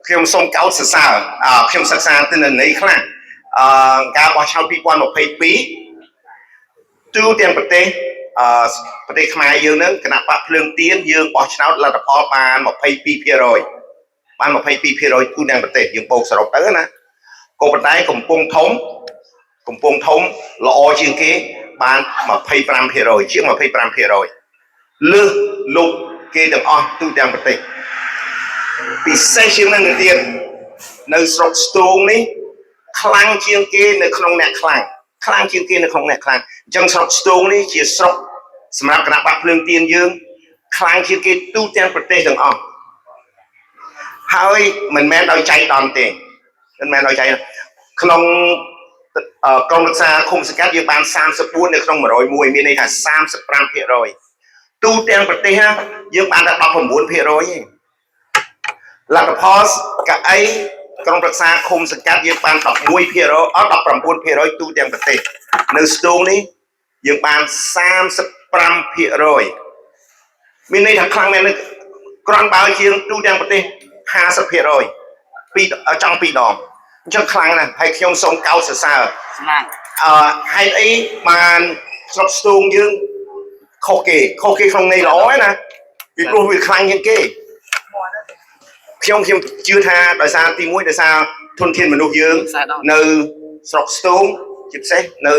ខ្ញុំសូមកោតសរសើរខ្ញុំសិក្សាទិន្នន័យខ្លះការបោះឆ្នោត2022ទូទាំងប្រទេសខ្មែរយើងនឹងគណៈបកភ្លើងទៀនយើងបោះឆ្នោតលទ្ធផលបាន22%បាន22%ទូទាំងប្រទេសយើងបូកសរុបទៅណាក៏ប៉ុន្តែកំពុងធំល្អជាងគេបាន25%ជាង25%លើសលោកគេទាំងអស់ទូទាំងប្រទេសពិសេសជាងនឹងទៀតនៅស្រុកស្ទូងនេះខ្លាំងជាងគេនៅក្នុងអ្នកខ្លាំងជាងគេនៅក្នុងអ្នកខ្លាំងអញ្ចឹងស្រុកស្ទូងនេះជាស្រុកសម្រាប់គណៈបកភ្លើងទៀនយើងខ្លាំងជាងគេទូទាំងប្រទេសទាំងអស់ហើយមិនមែនដោយចៃដន្យទេមិនមែនដោយចៃក្នុងក្រុមរក្សាឃុំសង្កាត់យើងបាន34នៅក្នុង101មានន័យថា35%ទូទាំងប្រទេសយើងបានតែ19%ឯងលទ្ធផលកៅអីក្រុមប្រឹក្សាឃុំសង្កាត់យើងបាន19%ទូទាំងប្រទេសនៅស្ទូងនេះយើងបាន35%មានន័យថាខ្លាំងមែនគ្រាន់បើជាងទូទាំងប្រទេស50%ចង់2ដងអញ្ចឹងខ្លាំងណាស់ហើយខ្ញុំសូមកោតសរសើរហេតុអីបានស្រុកស្ទូងយើងខុសគេក្នុងន័យល្អណាពីព្រោះវាខ្លាំងជាងគេខ្ញុំជឿថាដោយសារទី1ដោយសារធនធានមនុស្សយើងនៅស្រុកស្ទូងជាពិសេសនៅ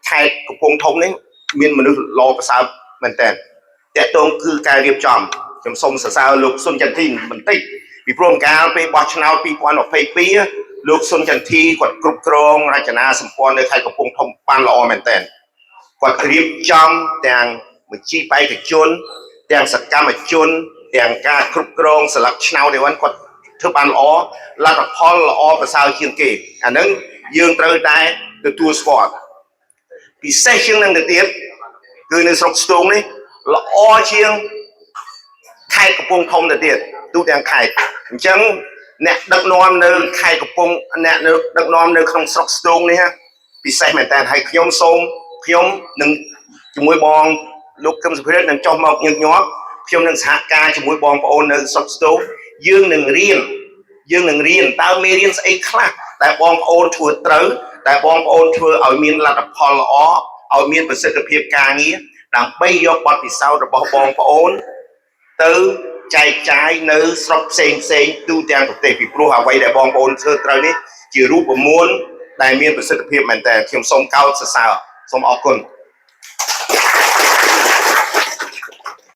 ខេត្តកំពង់ធំនេះមានមនុស្សល្អប្រសើរមែនតើតកតងគឺការរៀបចំខ្ញុំសូមសរសើរលោកស៊ុនចន្ទធីបន្តិចពីព្រោះកាលពេលបោះឆ្នោត2022លោកស៊ុនចន្ទធីគាត់គ្រប់គ្រងរចនាសម្ព័ន្ធនៅខេត្តកំពង់ធំបានល្អមែនតើគាត់រៀបចំទាំងវិជាបេក្ខជនទាំងសកម្មជនទាំងការគ្រប់គ្រងស្លឹកឆ្នោតនេះគាត់ធ្វើបានល្អលទ្ធផលល្អប្រសើរជាងគេអាហ្នឹងយើងត្រូវតែទទួលស្គាល់ពិសេសជាងនឹងទៅទៀតគឺនៅស្រុកស្ទូងនេះល្អជាងខេត្តកំពង់ធំទៅទៀតទូទាំងខេត្តអញ្ចឹងអ្នកដឹកនាំនៅខេត្តកំពង់អ្នកដឹកនាំនៅក្នុងស្រុកស្ទូងនេះពិសេសមែនតើហើយខ្ញុំនឹងជាមួយបងលោកកឹមសុភិរិទ្ធនឹងចុះមកញឹកញាប់ខ្ញុំនឹងសហការជាមួយបងប្អូននៅស្រុកស្ទូងយើងនឹងរៀនតើមេរៀនស្អីខ្លះតែបងប្អូនធ្វើត្រូវតែបងប្អូនធ្វើឲ្យមានលទ្ធផលល្អឲ្យមានប្រសិទ្ធភាពការងារដើម្បីយកបទពិសោធន៍របស់បងប្អូនទៅចែកចាយនៅស្រុកផ្សេងទូទាំងប្រទេសពីព្រោះអ្វីដែលបងប្អូនធ្វើត្រូវនេះជារូបមន្តដែលមានប្រសិទ្ធភាពមែនតើខ្ញុំសូមកោតសរសើរសូមអរគុណ